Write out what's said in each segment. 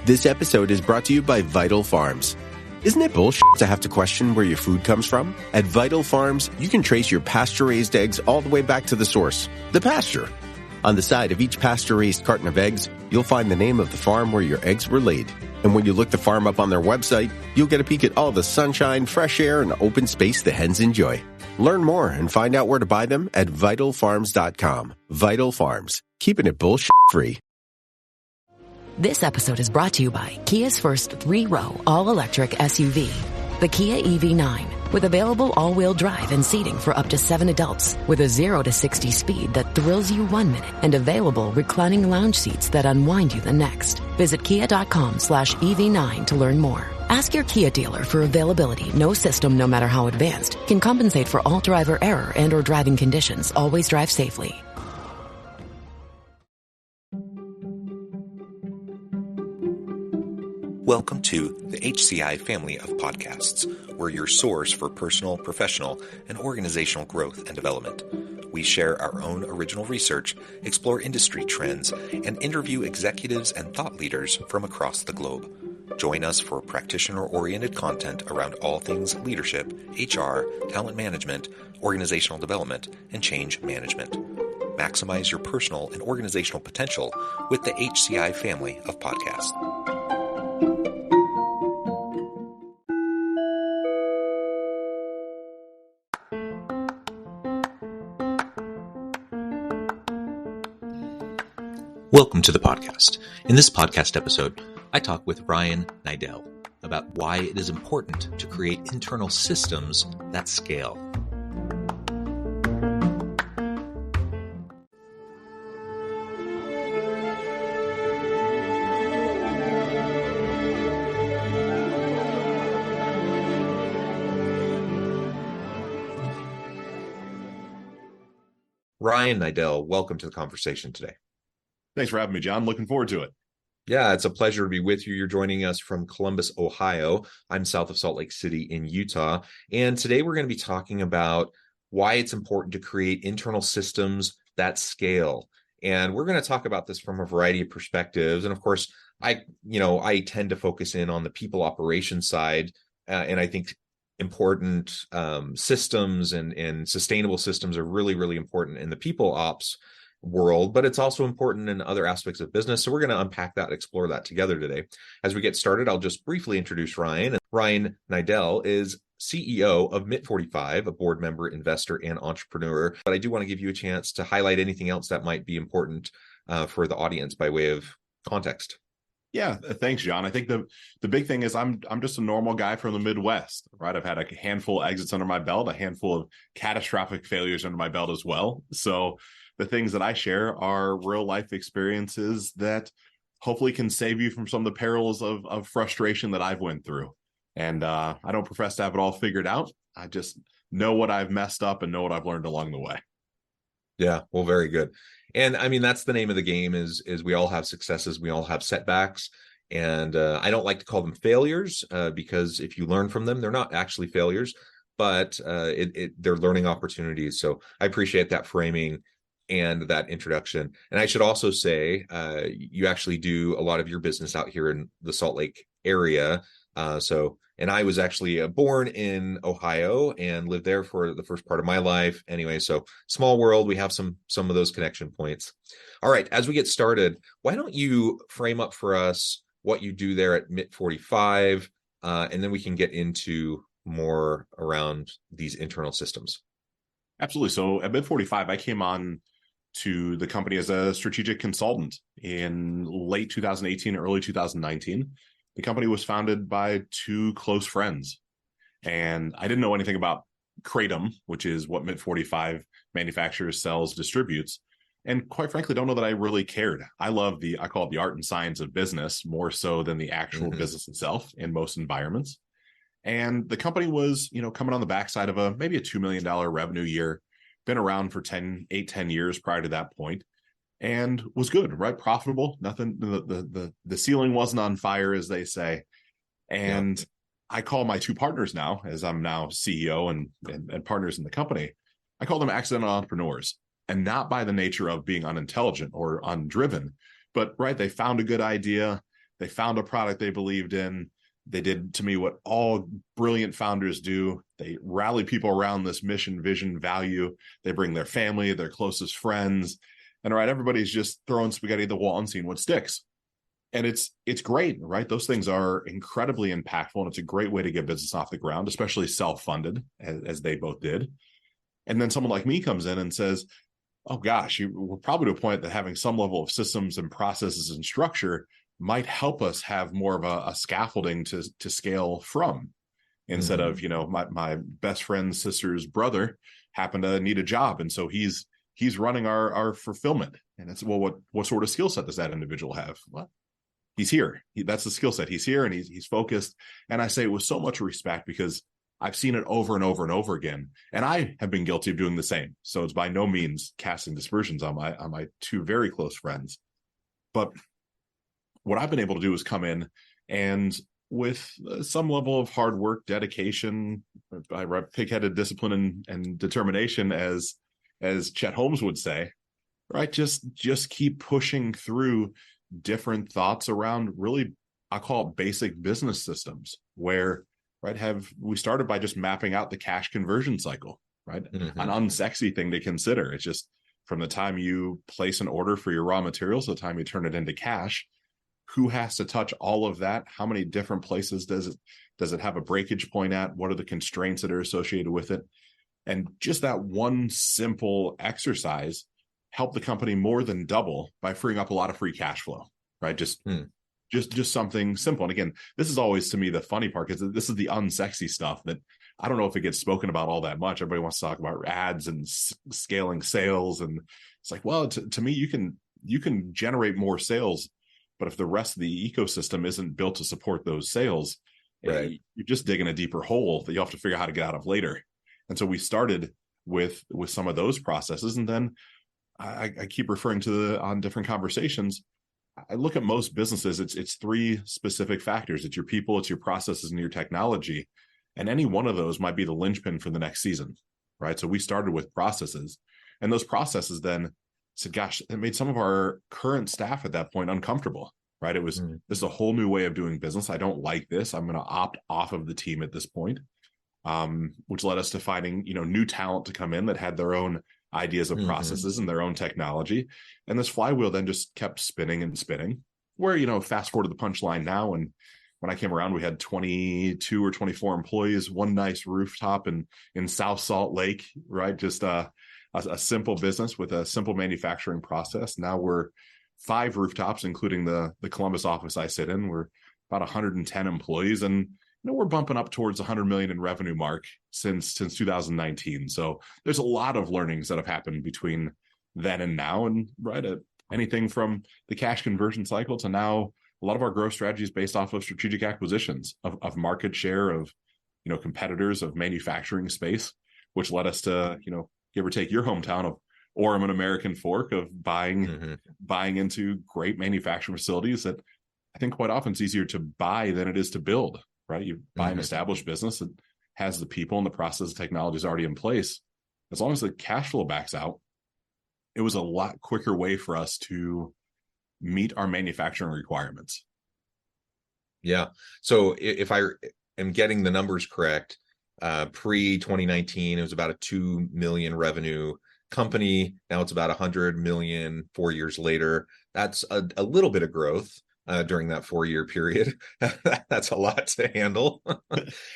This episode is brought to you by Vital Farms. Isn't it bullshit to have to question where your food comes from? At Vital Farms, you can trace your pasture-raised eggs all the way back to the source, the pasture. On the side of each pasture-raised carton of eggs, you'll find the name of the farm where your eggs were laid. And when you look the farm up on their website, you'll get a peek at all the sunshine, fresh air, and open space the hens enjoy. Learn more and find out where to buy them at vitalfarms.com. Vital Farms, keeping it bullshit-free. This episode is brought to you by Kia's first 3-row all-electric SUV, the Kia EV9, with available all-wheel drive and seating for up to 7 adults, with a 0 to 60 speed that thrills you 1 minute and available reclining lounge seats that unwind you the next. Visit kia.com/EV9 to learn more. Ask your Kia dealer for availability. No system, no matter how advanced, can compensate for all driver error and or driving conditions. Always drive safely. Welcome to the HCI family of podcasts. We're your source for personal, professional, and organizational growth and development. We share our own original research, explore industry trends, and interview executives and thought leaders from across the globe. Join us for practitioner-oriented content around all things leadership, HR, talent management, organizational development, and change management. Maximize your personal and organizational potential with the HCI family of podcasts. Welcome to the podcast. In this podcast episode, I talk with Ryan Niddel about why it is important to create internal systems that scale. Ryan Niddel, welcome to the conversation today. Thanks for having me, John. Looking forward to it. Yeah, it's a pleasure to be with you. You're joining us from Columbus, Ohio. I'm south of Salt Lake City in Utah. And today we're going to be talking about why it's important to create internal systems that scale. And we're going to talk about this from a variety of perspectives. And of course, I tend to focus in on the people operations side. And I think important systems and sustainable systems are really, really important in the people ops world, but it's also important in other aspects of business. So we're going to unpack that, explore that together today. As we get started, I'll just briefly introduce Ryan. Ryan Niddel is CEO of MIT45, a board member, investor, and entrepreneur. But I do want to give you a chance to highlight anything else that might be important for the audience by way of context. Yeah, thanks, John. I think the big thing is I'm just a normal guy from the Midwest, right? I've had a handful of exits under my belt, a handful of catastrophic failures under my belt as well. So the things that I share are real life experiences that hopefully can save you from some of the perils of frustration that I've went through. And I don't profess to have it all figured out. I just know what I've messed up and know what I've learned along the way. Yeah, well, very good. And I mean, that's the name of the game is we all have successes. We all have setbacks. And I don't like to call them failures because if you learn from them, they're not actually failures, but they're learning opportunities. So I appreciate that framing and that introduction. And I should also say, you actually do a lot of your business out here in the Salt Lake area. And I was actually born in Ohio and lived there for the first part of my life. Anyway, so small world, we have some of those connection points. All right, as we get started, why don't you frame up for us what you do there at MIT45, and then we can get into more around these internal systems. Absolutely. So at MIT45, I came on to the company as a strategic consultant in late 2018, early 2019. The company was founded by two close friends, and I didn't know anything about Kratom, which is what MIT45 manufactures, sells, distributes, and quite frankly, don't know that I really cared. I call it the art and science of business more so than the actual business itself in most environments. And the company was, coming on the backside of maybe a $2 million revenue year, been around for 10 years prior to that point, and was good, right? Profitable. Nothing, the ceiling wasn't on fire, as they say. And yeah. I call my two partners now, as I'm now CEO and partners in the company, I call them accidental entrepreneurs, and not by the nature of being unintelligent or undriven, but right, they found a good idea. They found a product they believed in. They did, to me, what all brilliant founders do. They rally people around this mission, vision, value. They bring their family, their closest friends, and right, everybody's just throwing spaghetti at the wall and seeing what sticks. And it's great, right? Those things are incredibly impactful, and it's a great way to get business off the ground, especially self-funded, as they both did. And then someone like me comes in and says, oh gosh, we're probably to a point that having some level of systems and processes and structure might help us have more of a scaffolding to scale from, instead of, my best friend's sister's brother happened to need a job, and so he's running our fulfillment. And it's, well, what sort of skill set does that individual have? Well, he's here. That's the skill set. He's here, and he's focused. And I say it with so much respect, because I've seen it over and over and over again, and I have been guilty of doing the same. So it's by no means casting dispersions on my two very close friends. But what I've been able to do is come in and, with some level of hard work, dedication, pig-headed discipline and determination, as Chet Holmes would say, right? Just keep pushing through different thoughts around, really, I call it basic business systems, where, right, we started by just mapping out the cash conversion cycle, right? Mm-hmm. An unsexy thing to consider. It's just from the time you place an order for your raw materials to the time you turn it into cash, who has to touch all of that? How many different places does it have a breakage point at? What are the constraints that are associated with it? And just that one simple exercise helped the company more than double by freeing up a lot of free cash flow, right? Just something simple. And again, this is always, to me, the funny part, because this is the unsexy stuff that I don't know if it gets spoken about all that much. Everybody wants to talk about ads and scaling sales. And it's like, well, to me, you can generate more sales, but if the rest of the ecosystem isn't built to support those sales, right, you're just digging a deeper hole that you have to figure out how to get out of later. And so we started with some of those processes. And then I keep referring to on different conversations, I look at most businesses, it's three specific factors. It's your people, it's your processes, and your technology. And any one of those might be the linchpin for the next season, right? So we started with processes, and those processes then said, gosh, it made some of our current staff at that point uncomfortable, right? It was, this is a whole new way of doing business. I don't like this. I'm going to opt off of the team at this point, which led us to finding, new talent to come in that had their own ideas of processes and their own technology. And this flywheel then just kept spinning and spinning, where, fast forward to the punchline now. And when I came around, we had 22 or 24 employees, one nice rooftop in South Salt Lake, right? Just a simple business with a simple manufacturing process. Now we're 5 rooftops, including the Columbus office I sit in. We're about 110 employees, and we're bumping up towards 100 million in revenue mark since 2019. So there's a lot of learnings that have happened between then and now, and right at anything from the cash conversion cycle to now, a lot of our growth strategy is based off of strategic acquisitions of market share, of competitors, of manufacturing space, which led us to give or take your hometown of Orem and American Fork, of buying into great manufacturing facilities that I think quite often it's easier to buy than it is to build, right? You buy an established business that has the people and the process and technologies already in place. As long as the cash flow backs out, it was a lot quicker way for us to meet our manufacturing requirements. Yeah. So if I am getting the numbers correct, pre-2019, it was about a 2 million revenue company. Now it's about 100 million 4 years later. That's a little bit of growth during that 4-year period. That's a lot to handle.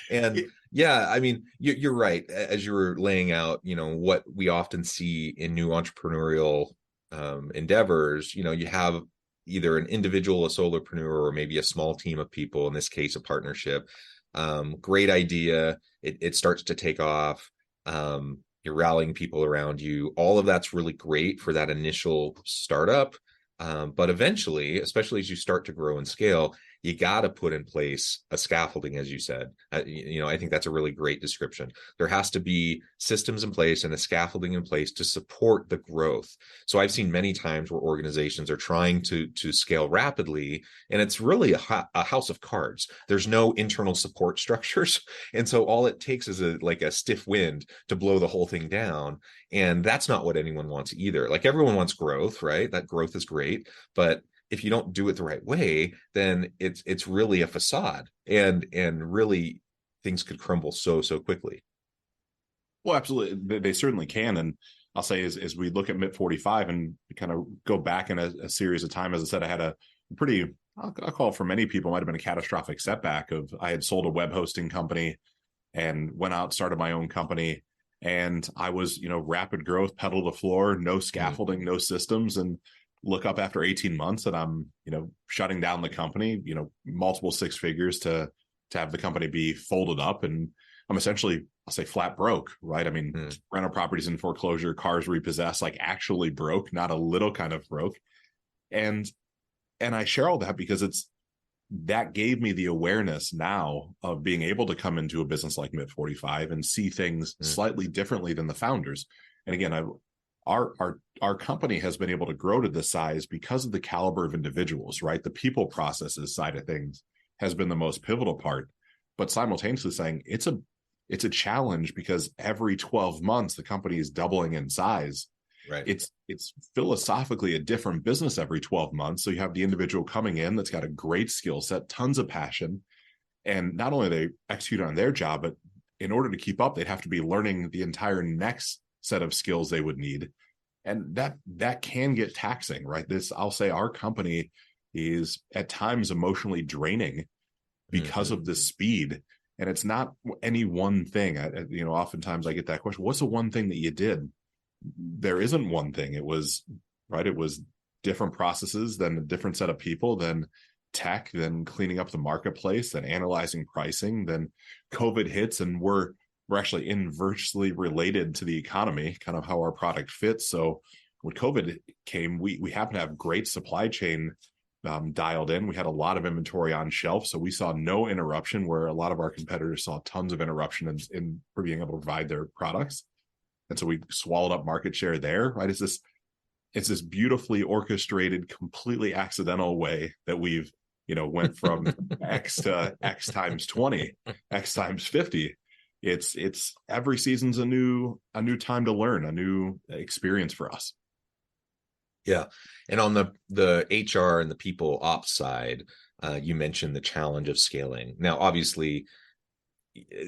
And yeah, I mean, you're right. As you were laying out, what we often see in new entrepreneurial endeavors, you have either an individual, a solopreneur, or maybe a small team of people, in this case, a partnership. Great idea. It starts to take off. You're rallying people around you. All of that's really great for that initial startup. But eventually, especially as you start to grow and scale, you got to put in place a scaffolding, as you said. I think that's a really great description. There has to be systems in place and a scaffolding in place to support the growth. So I've seen many times where organizations are trying to scale rapidly, and it's really a house of cards. There's no internal support structures. And so all it takes is a stiff wind to blow the whole thing down. And that's not what anyone wants either. Like, everyone wants growth, right? That growth is great, but if you don't do it the right way, then it's really a facade, and really things could crumble so quickly. Well, absolutely, they certainly can. And I'll say, as we look at MIP 45 and kind of go back in a series of time, as I said, I had a pretty, I'll call it, for many people, might have been a catastrophic setback. Of I had sold a web hosting company and went out, started my own company, and I was, rapid growth, pedal to the floor, no scaffolding, no systems, and look up after 18 months and I'm, shutting down the company, multiple six figures to have the company be folded up, and I'm essentially, I'll say, flat broke, right? I mean, rental properties in foreclosure, cars repossessed, like actually broke, not a little kind of broke. And I share all that because that gave me the awareness now of being able to come into a business like MIP 45 and see things slightly differently than the founders. And again, our company has been able to grow to this size because of the caliber of individuals, right? The people processes side of things has been the most pivotal part, but simultaneously saying it's a challenge because every 12 months the company is doubling in size. Right. It's philosophically a different business every 12 months. So you have the individual coming in that's got a great skill set, tons of passion, and not only they execute on their job, but in order to keep up, they'd have to be learning the entire next set of skills they would need. And that can get taxing, right? I'll say our company is at times emotionally draining because of the speed. And it's not any one thing. Oftentimes I get that question, what's the one thing that you did? There isn't one thing. It was different processes, then a different set of people, then tech, then cleaning up the marketplace, then analyzing pricing, then COVID hits, and we're actually inversely related to the economy, kind of how our product fits. So when COVID came, we happen to have great supply chain dialed in. We had a lot of inventory on shelf, so we saw no interruption, where a lot of our competitors saw tons of interruption in for being able to provide their products. And so we swallowed up market share there, right? It's this beautifully orchestrated, completely accidental way that we've, went from X to X times 20, X times 50. It's every season's a new time to learn, a new experience for us. Yeah. And on the HR and the people ops side, you mentioned the challenge of scaling. Now, obviously,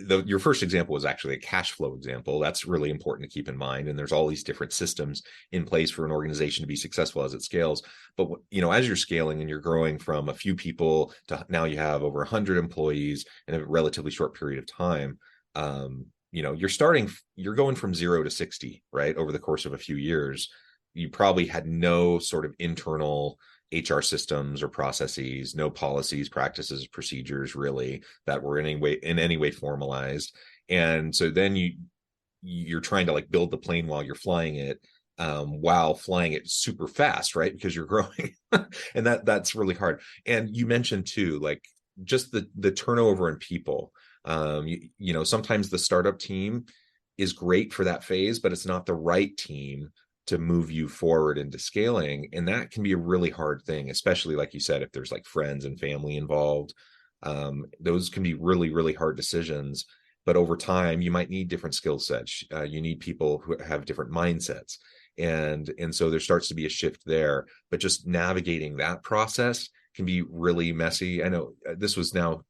your first example was actually a cash flow example. That's really important to keep in mind. And there's all these different systems in place for an organization to be successful as it scales. But, as you're scaling and you're growing from a few people to now you have over 100 employees in a relatively short period of time, you're going from 0 to 60, right? Over the course of a few years. You probably had no sort of internal HR systems or processes, no policies, practices, procedures really that were in any way formalized. And so then you're trying to build the plane while you're flying it, while flying it super fast, right? Because you're growing. And that's really hard. And you mentioned too, just the turnover in people. Sometimes the startup team is great for that phase, but it's not the right team to move you forward into scaling. And that can be a really hard thing, especially like you said, if there's friends and family involved. Those can be really, really hard decisions. But over time, you might need different skill sets. You need people who have different mindsets. And so there starts to be a shift there. But just navigating that process can be really messy. I know this was now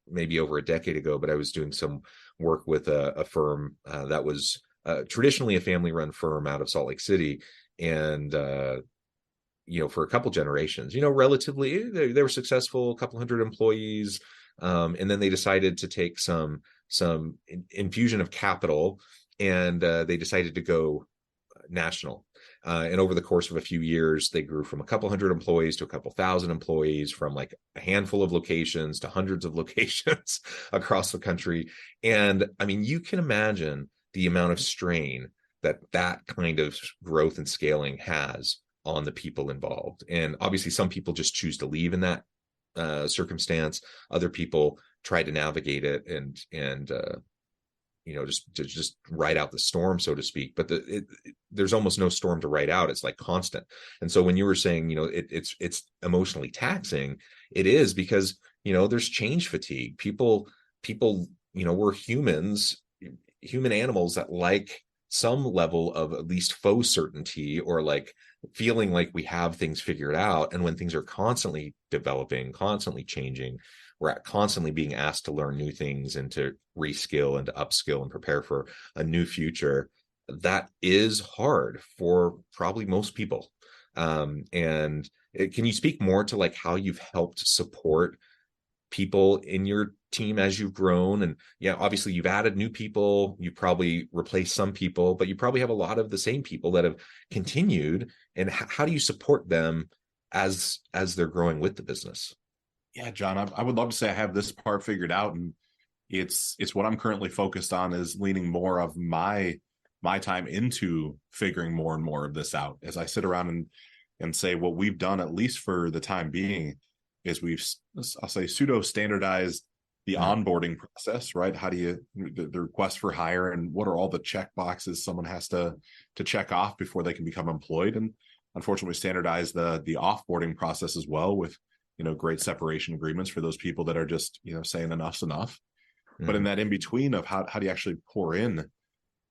maybe over a decade ago, but I was doing some work with a firm that was traditionally a family-run firm out of Salt Lake City, and for a couple generations, relatively they were successful, a couple hundred employees, and then they decided to take some infusion of capital, and they decided to go national. And over the course of a few years, they grew from a couple hundred employees to a couple thousand employees, from a handful of locations to hundreds of locations across the country. And I mean, you can imagine the amount of strain that kind of growth and scaling has on the people involved. And obviously some people just choose to leave in that circumstance. Other people try to navigate it and just ride out the storm, so to speak. But there's almost no storm to ride out. It's constant. And so when you were saying, it's emotionally taxing, it is, because, there's change fatigue. People, we're human animals that like some level of at least faux certainty, or feeling like we have things figured out. And when things are constantly developing, constantly changing, we're constantly being asked to learn new things and to reskill and to upskill and prepare for a new future. That is hard for probably most people. And can you speak more to like how you've helped support people in your team as you've grown? And yeah, obviously you've added new people, you probably replaced some people, but you probably have a lot of the same people that have continued. And how do you support them as they're growing with the business? Yeah, John, I would love to say I have this part figured out, and it's what I'm currently focused on is leaning more of my time into figuring more and more of this out. As I sit around and say what we've done, at least for the time being, is I'll say pseudo standardized the onboarding process, right? How do you the request for hire, and what are all the check boxes someone has to check off before they can become employed? And unfortunately, standardize the offboarding process as well, with great separation agreements for those people that are just saying enough's enough. But in that in between of how do you actually pour in,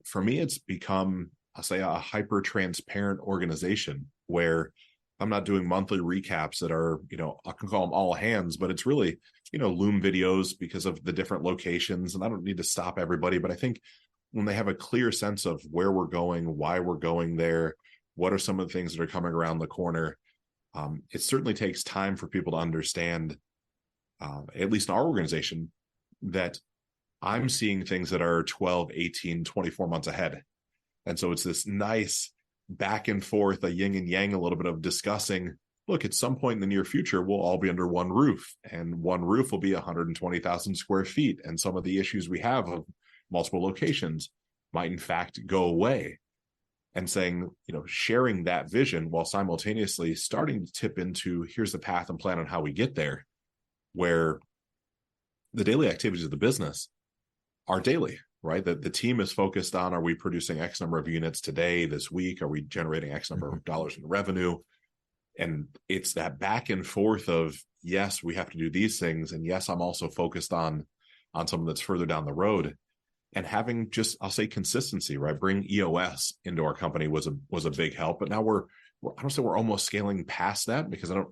for me, it's become, I'll say, a hyper transparent organization where I'm not doing monthly recaps that are, I can call them all hands, but it's really, Loom videos because of the different locations. And I don't need to stop everybody, but I think when they have a clear sense of where we're going, why we're going there, what are some of the things that are coming around the corner, it certainly takes time for people to understand, at least in our organization, that I'm seeing things that are 12, 18, 24 months ahead. And so it's this nice back and forth, a yin and yang, a little bit of discussing, look, at some point in the near future, we'll all be under one roof, and one roof will be 120,000 square feet. And some of the issues we have of multiple locations might in fact go away. And saying, sharing that vision while simultaneously starting to tip into, here's the path and plan on how we get there, where the daily activities of the business are daily, right? That the team is focused on, are we producing X number of units today, this week? Are we generating X number of dollars in revenue? And it's that back and forth of, yes, we have to do these things. And yes, I'm also focused on something that's further down the road. And having just, I'll say, consistency, right? Bring EOS into our company was a big help. But now we're I don't say we're almost scaling past that, because I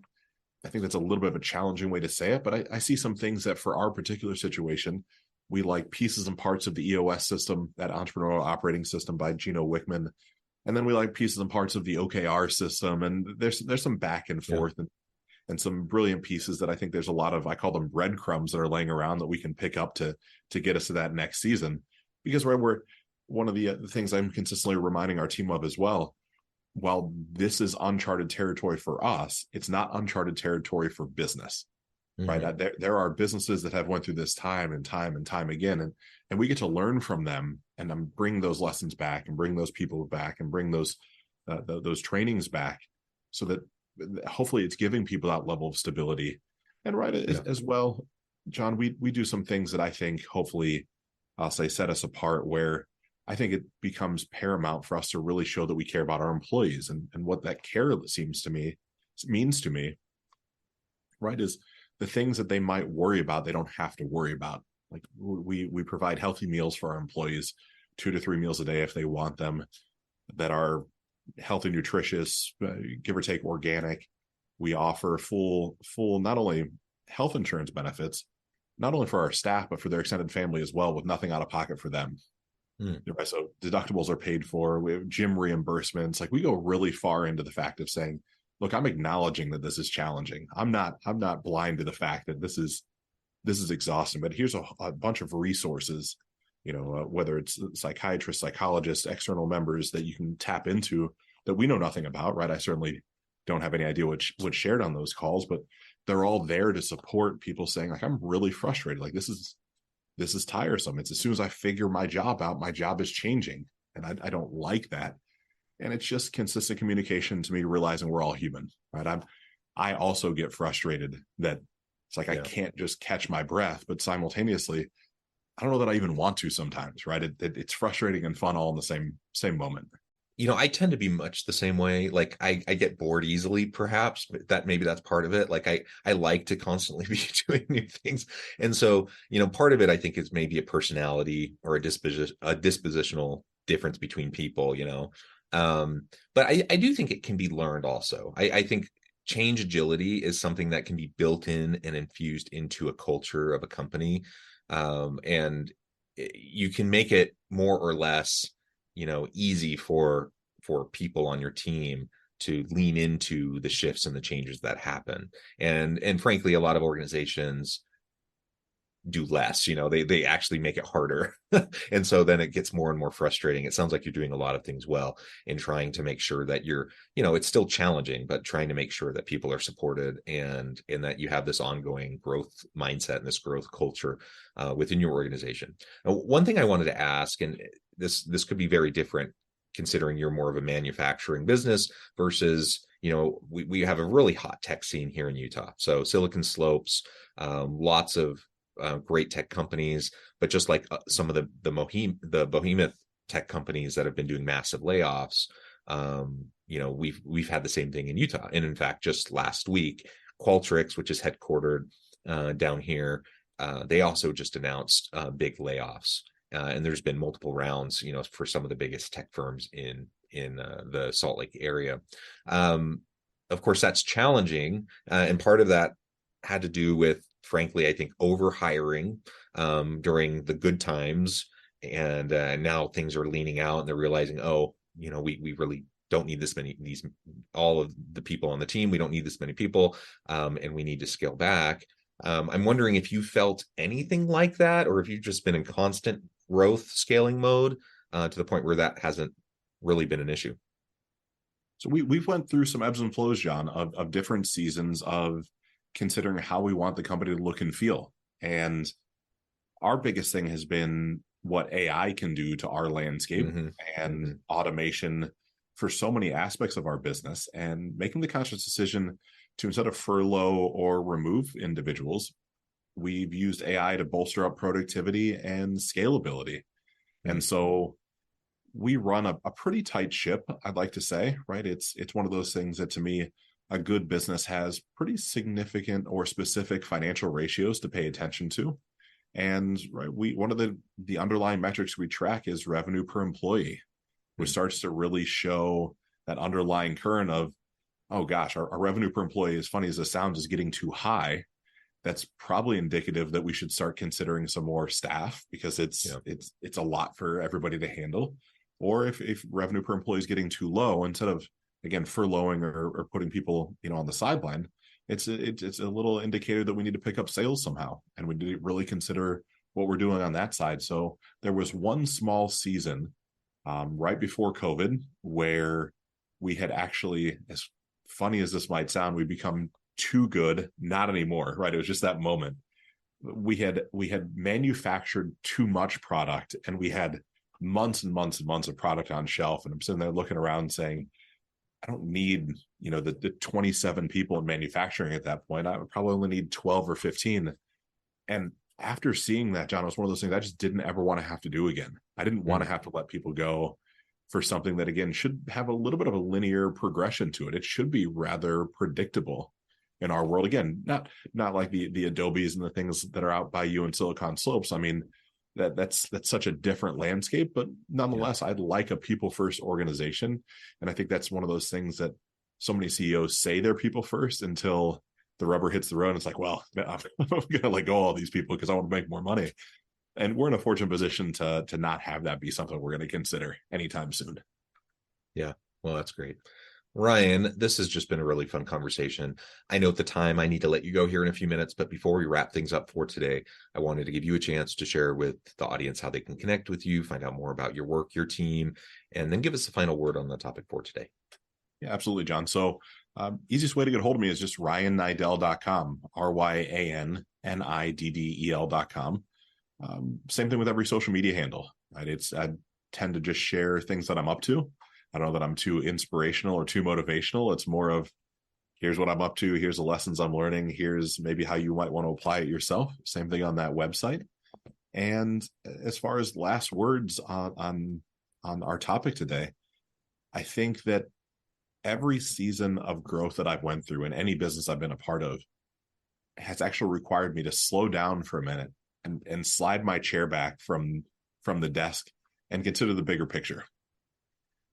think that's a little bit of a challenging way to say it. But I see some things that for our particular situation, we like pieces and parts of the EOS system, that entrepreneurial operating system by Gino Wickman. And then we like pieces and parts of the OKR system. And there's some back and forth and some brilliant pieces that I think there's a lot of, I call them breadcrumbs, that are laying around that we can pick up to get us to that next season. Because we're one of the things I'm consistently reminding our team of as well, while this is uncharted territory for us, it's not uncharted territory for business, right? There are businesses that have went through this time and time and time again, and we get to learn from them and bring those lessons back and bring those people back and bring those trainings back, so that hopefully it's giving people that level of stability. And as well, John, we do some things that I think hopefully, I'll say, set us apart, where I think it becomes paramount for us to really show that we care about our employees, and what that care means to me, right, is the things that they might worry about, they don't have to worry about. Like we provide healthy meals for our employees, 2 to 3 meals a day if they want them, that are healthy, nutritious, give or take organic. We offer full not only health insurance benefits, not only for our staff, but for their extended family as well, with nothing out of pocket for them. Right? So deductibles are paid for. We have gym reimbursements. Like, we go really far into the fact of saying, look, I'm acknowledging that this is challenging. I'm not blind to the fact that this is exhausting, but here's a bunch of resources, whether it's psychiatrists, psychologists, external members that you can tap into that we know nothing about, right? I certainly don't have any idea what's shared on those calls, but they're all there to support people saying, like, I'm really frustrated. Like, this is tiresome. It's as soon as I figure my job out, my job is changing, and I don't like that. And it's just consistent communication to me, realizing we're all human, right? I also get frustrated that it's like, I can't just catch my breath, but simultaneously, I don't know that I even want to sometimes, right? It's frustrating and fun all in the same moment. I tend to be much the same way. Like, I get bored easily, perhaps, but maybe that's part of it. Like, I like to constantly be doing new things. And so, part of it, I think, is maybe a personality or a dispositional difference between people. But I do think it can be learned also. I think change agility is something that can be built in and infused into a culture of a company. And you can make it more or less, easy for people on your team to lean into the shifts and the changes that happen. And frankly, a lot of organizations do less, they actually make it harder. And so then it gets more and more frustrating. It sounds like you're doing a lot of things well in trying to make sure that it's still challenging, but trying to make sure that people are supported and that you have this ongoing growth mindset and this growth culture within your organization. Now, one thing I wanted to ask, and this could be very different considering you're more of a manufacturing business versus, we have a really hot tech scene here in Utah. So Silicon Slopes, lots of great tech companies, but just like some of the behemoth tech companies that have been doing massive layoffs, we've had the same thing in Utah. And in fact, just last week, Qualtrics, which is headquartered down here, they also just announced big layoffs. And there's been multiple rounds, for some of the biggest tech firms in the Salt Lake area. Of course, that's challenging, and part of that had to do with, frankly, I think overhiring during the good times, and now things are leaning out, and they're realizing, we really don't need all of the people on the team. We don't need this many people, and we need to scale back. I'm wondering if you felt anything like that, or if you've just been in constant growth scaling mode to the point where that hasn't really been an issue. So we've went through some ebbs and flows, John, of different seasons of considering how we want the company to look and feel. And our biggest thing has been what AI can do to our landscape and automation for so many aspects of our business, and making the conscious decision to, instead of furlough or remove individuals, we've used AI to bolster up productivity and scalability. And so we run a pretty tight ship, I'd like to say, right? It's one of those things that, to me, a good business has pretty significant or specific financial ratios to pay attention to. And one of the underlying metrics we track is revenue per employee, which starts to really show that underlying current of, oh gosh, our revenue per employee, as funny as this sounds, is getting too high. That's probably indicative that we should start considering some more staff, because it's a lot for everybody to handle. Or if revenue per employee is getting too low, instead of, again, furloughing or putting people, on the sideline, it's a little indicator that we need to pick up sales somehow, and we need to really consider what we're doing on that side. So there was one small season right before COVID where we had actually, as funny as this might sound, we become too good, not anymore, right? It was just that moment. We had manufactured too much product, and we had months and months and months of product on shelf. And I'm sitting there looking around saying, I don't need, the 27 people in manufacturing at that point. I would probably only need 12 or 15. And after seeing that, John, it was one of those things I just didn't ever want to have to do again. I didn't want to have to let people go for something that, again, should have a little bit of a linear progression to it. It should be rather predictable in our world. Again, not like the Adobes and the things that are out by you in Silicon Slopes. I mean, that's such a different landscape, but nonetheless, I'd like a people first organization. And I think that's one of those things that so many CEOs say they're people first until the rubber hits the road. And it's like, well, I'm going to let go of all these people because I want to make more money. And we're in a fortunate position to not have that be something we're going to consider anytime soon. Yeah, well, that's great. Ryan, this has just been a really fun conversation. I know at the time I need to let you go here in a few minutes, but before we wrap things up for today, I wanted to give you a chance to share with the audience how they can connect with you, find out more about your work, your team, and then give us the final word on the topic for today. Yeah, absolutely, John. So easiest way to get a hold of me is just RyanNiddel.com, RyanNiddel.com. Same thing with every social media handle, right? I tend to just share things that I'm up to. I don't know that I'm too inspirational or too motivational. It's more of, here's what I'm up to. Here's the lessons I'm learning. Here's maybe how you might want to apply it yourself. Same thing on that website. And as far as last words on our topic today, I think that every season of growth that I've went through in any business I've been a part of has actually required me to slow down for a minute and slide my chair back from the desk and consider the bigger picture.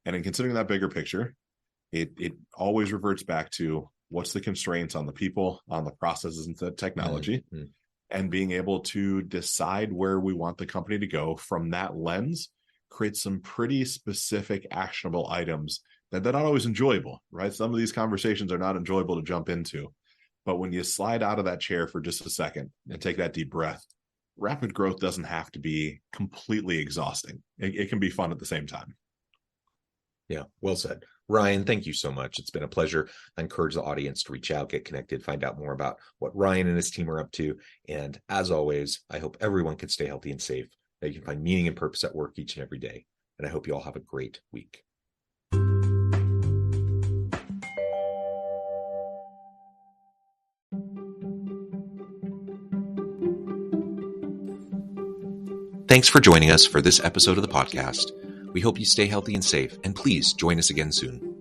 And in considering that bigger picture, it always reverts back to what's the constraints on the people, on the processes and the technology, and being able to decide where we want the company to go from that lens, create some pretty specific actionable items that are not always enjoyable, right? Some of these conversations are not enjoyable to jump into, but when you slide out of that chair for just a second and take that deep breath, rapid growth doesn't have to be completely exhausting. It can be fun at the same time. Yeah, well said. Ryan, thank you so much. It's been a pleasure. I encourage the audience to reach out, get connected, find out more about what Ryan and his team are up to. And as always, I hope everyone can stay healthy and safe, that you can find meaning and purpose at work each and every day. And I hope you all have a great week. Thanks for joining us for this episode of the podcast. We hope you stay healthy and safe, and please join us again soon.